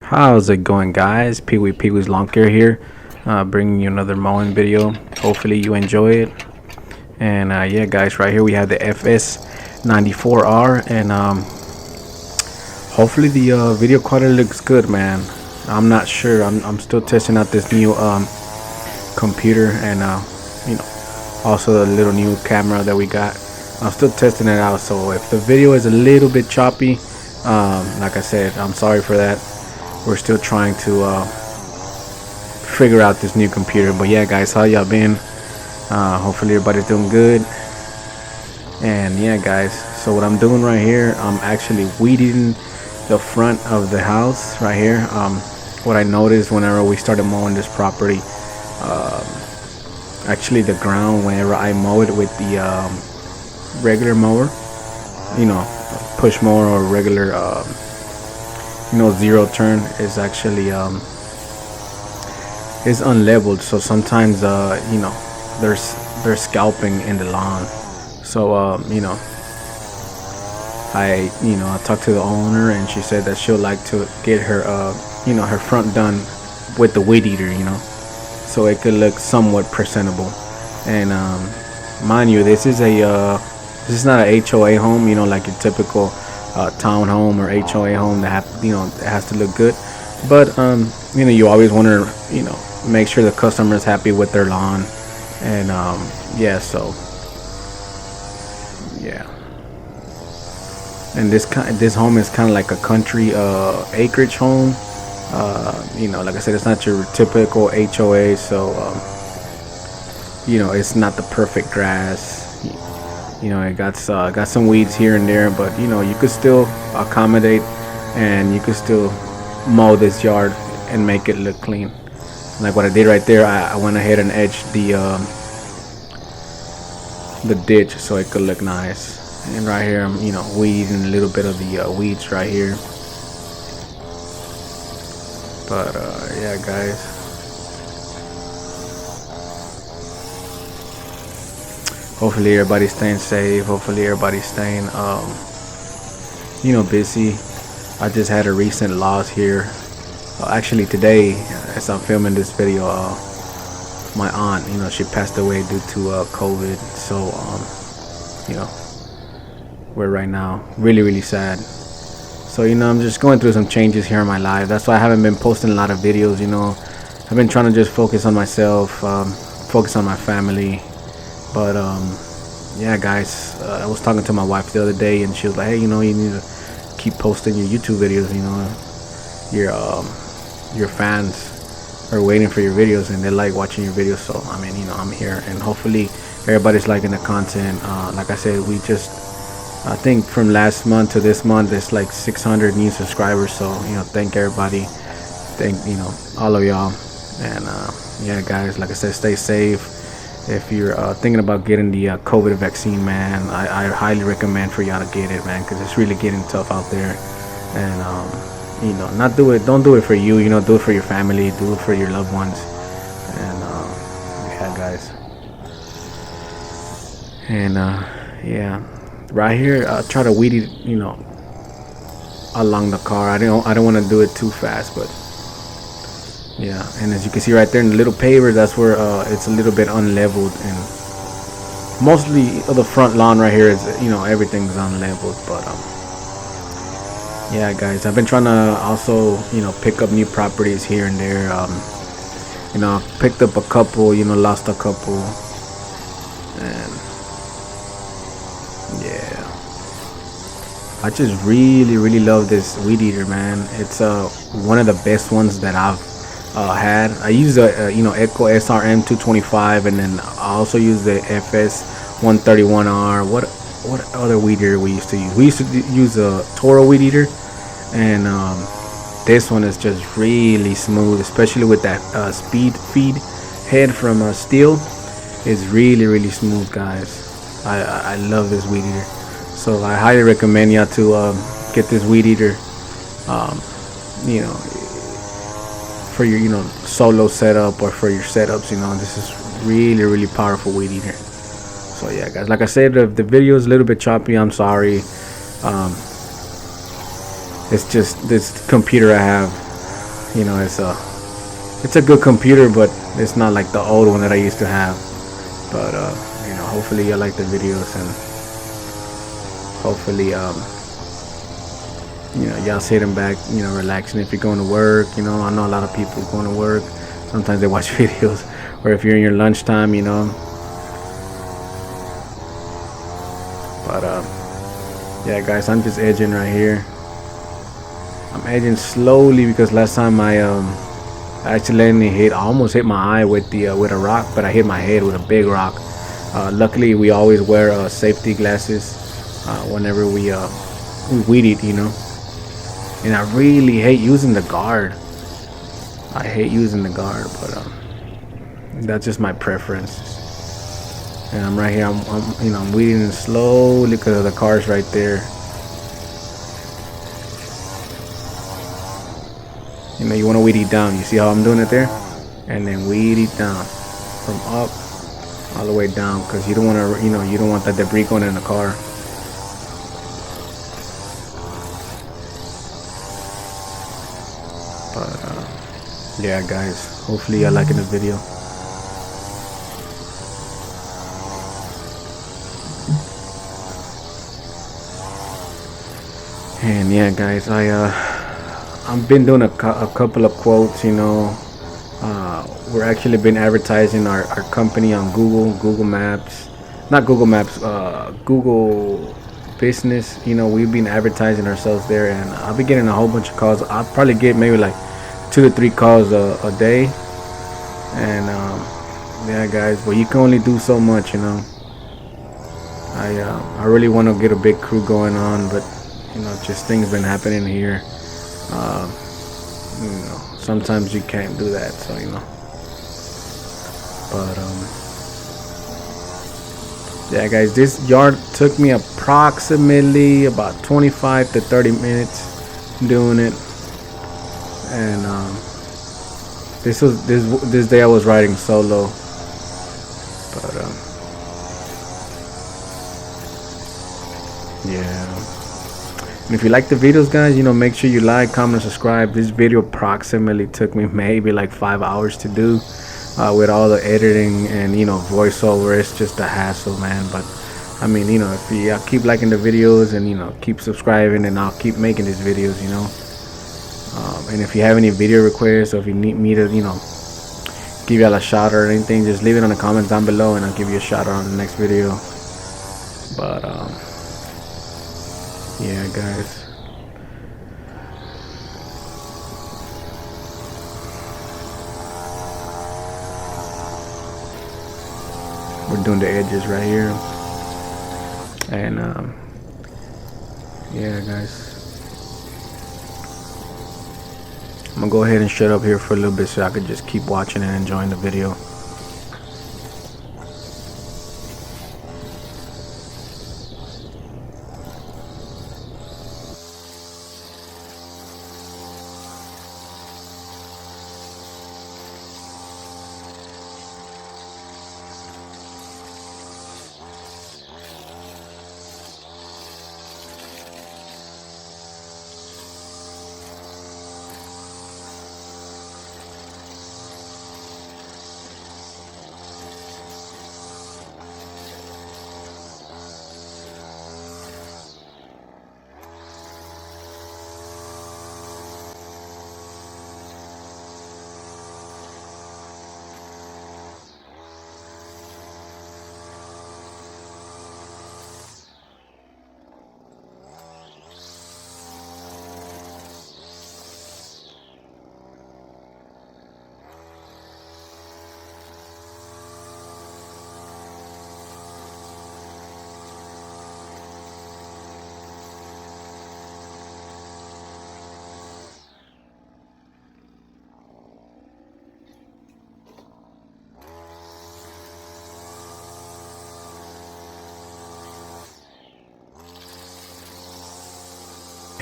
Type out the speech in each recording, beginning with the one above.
How's it going, guys? Pee-wee's Lawn Care here, bringing you another mowing video. Hopefully you enjoy it. And yeah, guys, right here we have the FS94r, and hopefully the video quality looks good, man. I'm not sure. I'm still testing out this new computer, and also the little new camera that we got. I'm still testing it out, so if the video is a little bit choppy, like I said, I'm sorry for that. We're still trying to figure out this new computer. But yeah, guys, how y'all been? Hopefully everybody's doing good. And yeah, guys, so what I'm doing right here, I'm actually weeding the front of the house right here. What I noticed whenever we started mowing this property, actually the ground, whenever I mow it with the regular mower, push mower or regular zero turn, is actually is unleveled. So sometimes there's scalping in the lawn. So I talked to the owner, and she said that she'll like to get her her front done with the weed eater, so it could look somewhat presentable. And mind you, this is not a HOA home, like your typical town home or HOA home that it has to look good. But you always want to make sure the customer is happy with their lawn. And yeah, so yeah. And this home is kind of like a country acreage home. Like I said, it's not your typical HOA, so it's not the perfect grass. It got some weeds here and there, but you could still accommodate, and you could still mow this yard and make it look clean. Like what I did right there, I went ahead and edged the ditch so it could look nice. And right here, I'm weeding a little bit of the weeds right here. But yeah, guys. Hopefully everybody's staying safe. Hopefully everybody's staying busy. I just had a recent loss here. Actually today, as I'm filming this video, my aunt, she passed away due to COVID. So we're right now really sad. So I'm just going through some changes here in my life. That's why I haven't been posting a lot of videos. I've been trying to just focus on myself, focus on my family. But yeah, guys, I was talking to my wife the other day, and she was like, hey, you need to keep posting your YouTube videos. Your fans are waiting for your videos, and they like watching your videos. So I'm here, and hopefully everybody's liking the content. Like I said, I think from last month to this month, there's like 600 new subscribers. So thank everybody, thank all of y'all. And yeah, guys, like I said, stay safe. If you're thinking about getting the COVID vaccine, man, I highly recommend for y'all to get it, man, because it's really getting tough out there. And don't do it for you, do it for your family, do it for your loved ones. And yeah, guys. And yeah, right here, try to weed it, along the car. I don't want to do it too fast, but yeah. And as you can see right there in the little paver, that's where it's a little bit unleveled, and mostly the front lawn right here is everything's unleveled. But yeah, guys, I've been trying to also pick up new properties here and there. Picked up a couple, lost a couple. And yeah, I just really love this weed eater, man. It's one of the best ones that I've had. I use the Echo SRM 225, and then I also use the FS131R. What other weed eater we used to use? We used to use a Toro weed eater, and this one is just really smooth, especially with that speed feed head from steel. It's really smooth, guys. I love this weed eater, so I highly recommend y'all to get this weed eater. For your solo setup or for your setups. This is really powerful weed eater. So yeah, guys, like I said, if the video is a little bit choppy, I'm sorry. It's just this computer I have you know, it's a good computer, but it's not like the old one that I used to have. But you know, hopefully you like the videos, and hopefully you know, y'all sitting back, you know, relaxing. If you're going to work, you know, I know a lot of people going to work, sometimes they watch videos, or if you're in your lunchtime, you know. But yeah guys, I'm just edging right here. I'm edging slowly because last time I accidentally almost hit my eye with a rock, but I hit my head with a big rock. Luckily we always wear safety glasses whenever we weed eat, you know. And I really hate using the guard. I hate using the guard, but that's just my preference. And I'm right here. I'm you know, I'm weeding slowly because of the cars right there. You know, you want to weed it down. You see how I'm doing it there? And then weed it down from up all the way down, because you don't want to, you know, you don't want that debris going in the car. But yeah guys, hopefully you're liking the video. And yeah guys, I've been doing a couple of quotes, you know. We're actually been advertising our company on Google Maps, not Google Maps, Google Business. You know, we've been advertising ourselves there, and I'll be getting a whole bunch of calls. I'll probably get maybe like 2 to 3 calls a day. And yeah guys, but you can only do so much, you know. I really want to get a big crew going on, but you know, just things been happening here. You know, sometimes you can't do that, so you know. But yeah guys, this yard took me approximately about 25 to 30 minutes doing it. And this day I was riding solo. But yeah. And if you like the videos guys, you know, make sure you like, comment, subscribe. This video approximately took me maybe like 5 hours to do, with all the editing and, you know, voiceover. It's just a hassle, man. But I mean, you know, if you keep liking the videos and, you know, keep subscribing, and I'll keep making these videos, you know. And if you have any video requests, or if you need me to, you know, give y'all a shout or anything, just leave it in the comments down below, and I'll give you a shout out on the next video. But yeah guys, we're doing the edges right here. And yeah guys, I'm gonna go ahead and shut up here for a little bit so I could just keep watching and enjoying the video.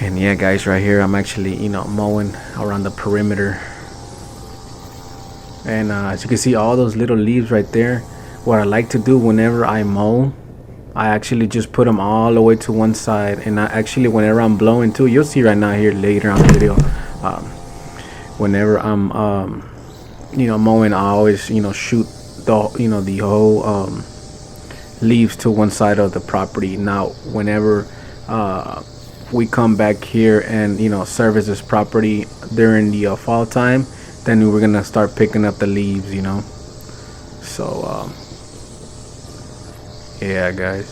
And yeah guys, right here I'm actually, you know, mowing around the perimeter. And as you can see, all those little leaves right there, what I like to do whenever I mow, I actually just put them all the way to one side. And I actually, whenever I'm blowing too, you'll see right now here later on the video, whenever I'm mowing, I always shoot the whole leaves to one side of the property. Now whenever we come back here and service this property during the fall time, then we're gonna start picking up the leaves, so yeah, guys,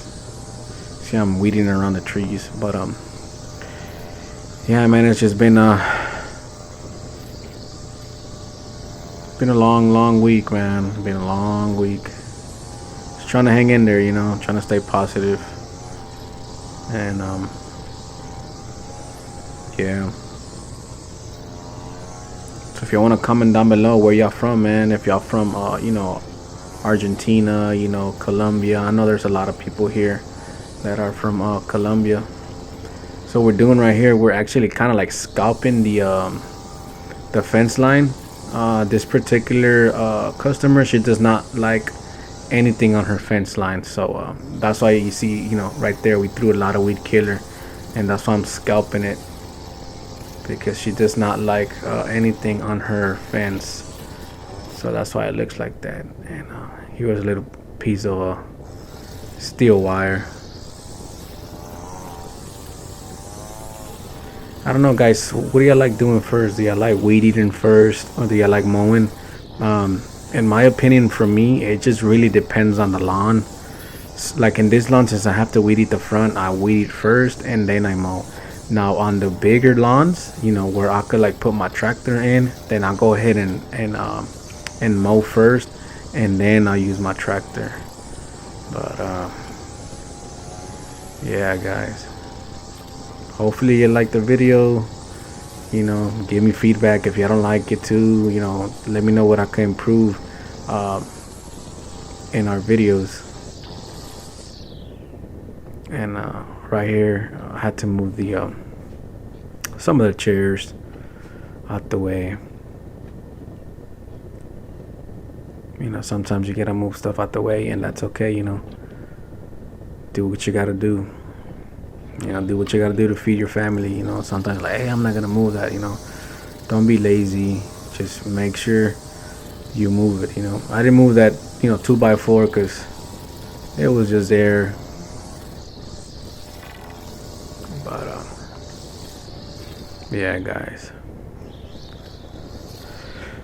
see, I'm weeding around the trees, but yeah, man, it's just been a long week, man. Been a long week. Just trying to hang in there, trying to stay positive. And yeah. So if y'all want to comment down below where y'all from, man. If y'all from Argentina, Colombia. I know there's a lot of people here that are from Colombia. So we're doing right here, we're actually kind of like scalping the fence line. This particular customer, she does not like anything on her fence line, so that's why you see, right there, we threw a lot of weed killer, and that's why I'm scalping it, because she does not like anything on her fence. So that's why it looks like that. And here was a little piece of steel wire. I don't know, guys, what do y'all like doing first? Do y'all like weed eating first, or do y'all like mowing? In my opinion, for me, it just really depends on the lawn. Like in this lawn, since I have to weed eat the front, I weed eat first and then I mow. Now on the bigger lawns, where I could like put my tractor in, then I'll go ahead and mow first, and then I'll use my tractor. But yeah, guys, hopefully you like the video. Give me feedback if you don't like it too. Let me know what I can improve in our videos. And right here, I had to move the some of the chairs out the way. Sometimes you gotta move stuff out the way, and that's okay. Do what you gotta do. Do what you gotta do to feed your family. Sometimes like, hey, I'm not gonna move that. Don't be lazy. Just make sure you move it. I didn't move that 2x4 because it was just there. But yeah, guys.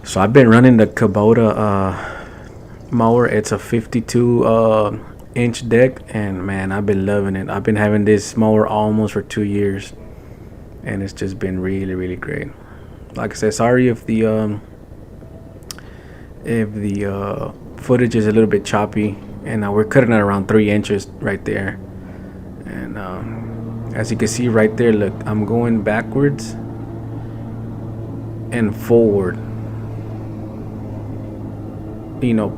So I've been running the Kubota mower. It's a 52 inch deck, and man, I've been loving it. I've been having this mower almost for 2 years, and it's just been really great. Like I said, sorry if the footage is a little bit choppy, and we're cutting at around 3 inches right there. And as you can see right there, look, I'm going backwards and forward,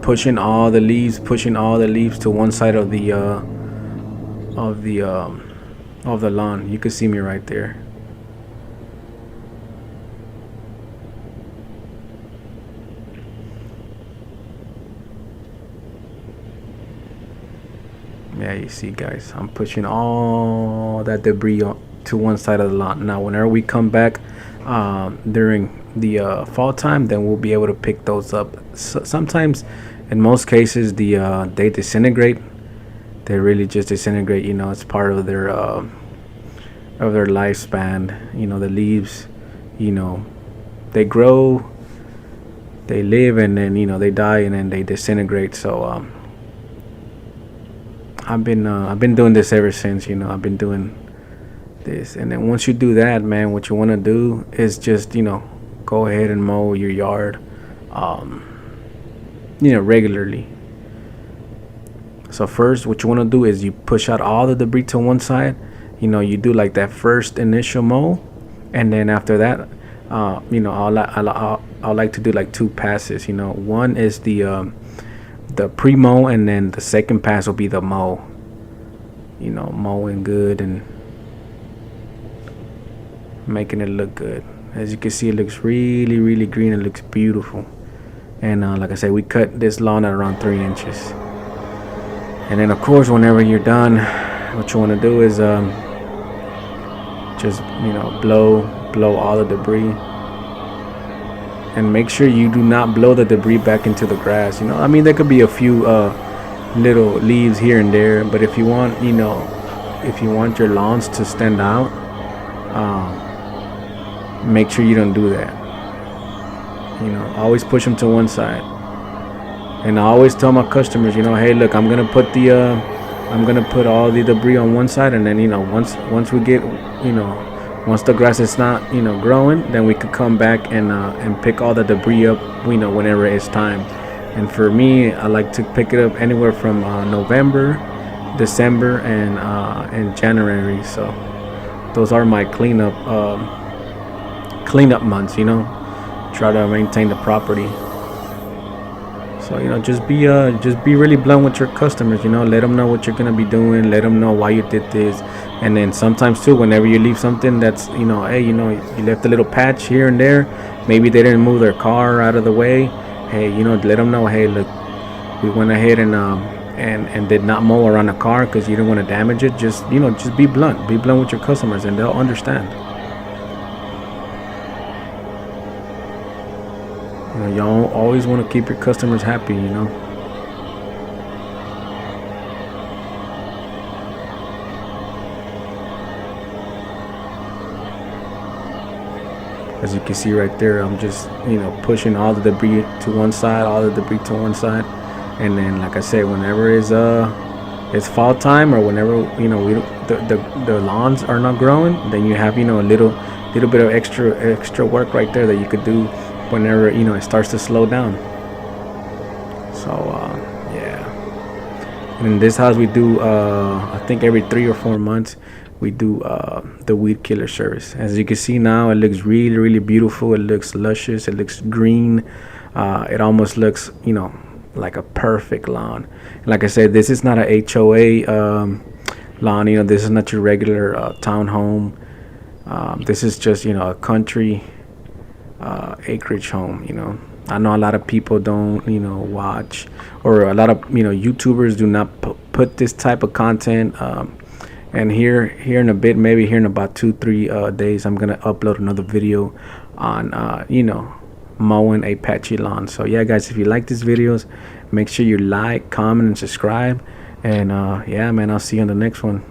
pushing all the leaves to one side of the lawn. You can see me right there. Yeah, you see, guys, I'm pushing all that debris to one side of the lawn. Now whenever we come back during the fall time, then we'll be able to pick those up. So sometimes, in most cases, they disintegrate. They really just disintegrate. It's part of their lifespan. The leaves, they grow, they live, and then they die, and then they disintegrate. So I've been doing this ever since. I've been doing this, and then once you do that, man, what you want to do is just go ahead and mow your yard regularly. So first, what you want to do is you push out all the debris to one side. You do like that first initial mow, and then after that, I like to do like 2 passes. One is the pre-mow, and then the second pass will be the mow. Mowing good and making it look good. As you can see, it looks really green. It looks beautiful. And like I said, we cut this lawn at around 3 inches. And then of course, whenever you're done, what you want to do is just blow all the debris. and make sure you do not blow the debris back into the grass. I mean, there could be a few little leaves here and there, but if you want, if you want your lawns to stand out, make sure you don't do that. Always push them to one side. And I always tell my customers, hey, look, I'm gonna put all the debris on one side, and then once we get, once the grass is not growing, then we could come back and pick all the debris up, whenever it's time. And for me, I like to pick it up anywhere from November, December, and January. So those are my cleanup months. Try to maintain the property. So just be really blunt with your customers. Let them know what you're gonna be doing. Let them know why you did this. And then sometimes too, whenever you leave something that's hey, you left a little patch here and there. Maybe they didn't move their car out of the way. Hey, let them know. Hey, look, we went ahead and did not mow around the car because you didn't want to damage it. Just be blunt. Be blunt with your customers, and they'll understand. Y'all always want to keep your customers happy. As you can see right there, I'm just pushing all the debris to one side, and then, like I said, whenever it's fall time, or whenever the lawns are not growing, then you have a little bit of extra work right there that you could do whenever it starts to slow down. So yeah. And in this house we do I think every 3 or 4 months we do the weed killer service. As you can see now, it looks really, really beautiful. It looks luscious. It looks green. It almost looks like a perfect lawn. Like I said, this is not a HOA lawn. This is not your regular townhome. This is just a country acreage home. I know a lot of people don't watch, or a lot of YouTubers do not put this type of content. And here in a bit, maybe here in about 2-3 days, I'm gonna upload another video on mowing a patchy lawn. So yeah, guys, if you like these videos, make sure you like, comment, and subscribe. And yeah, man, I'll see you on the next one.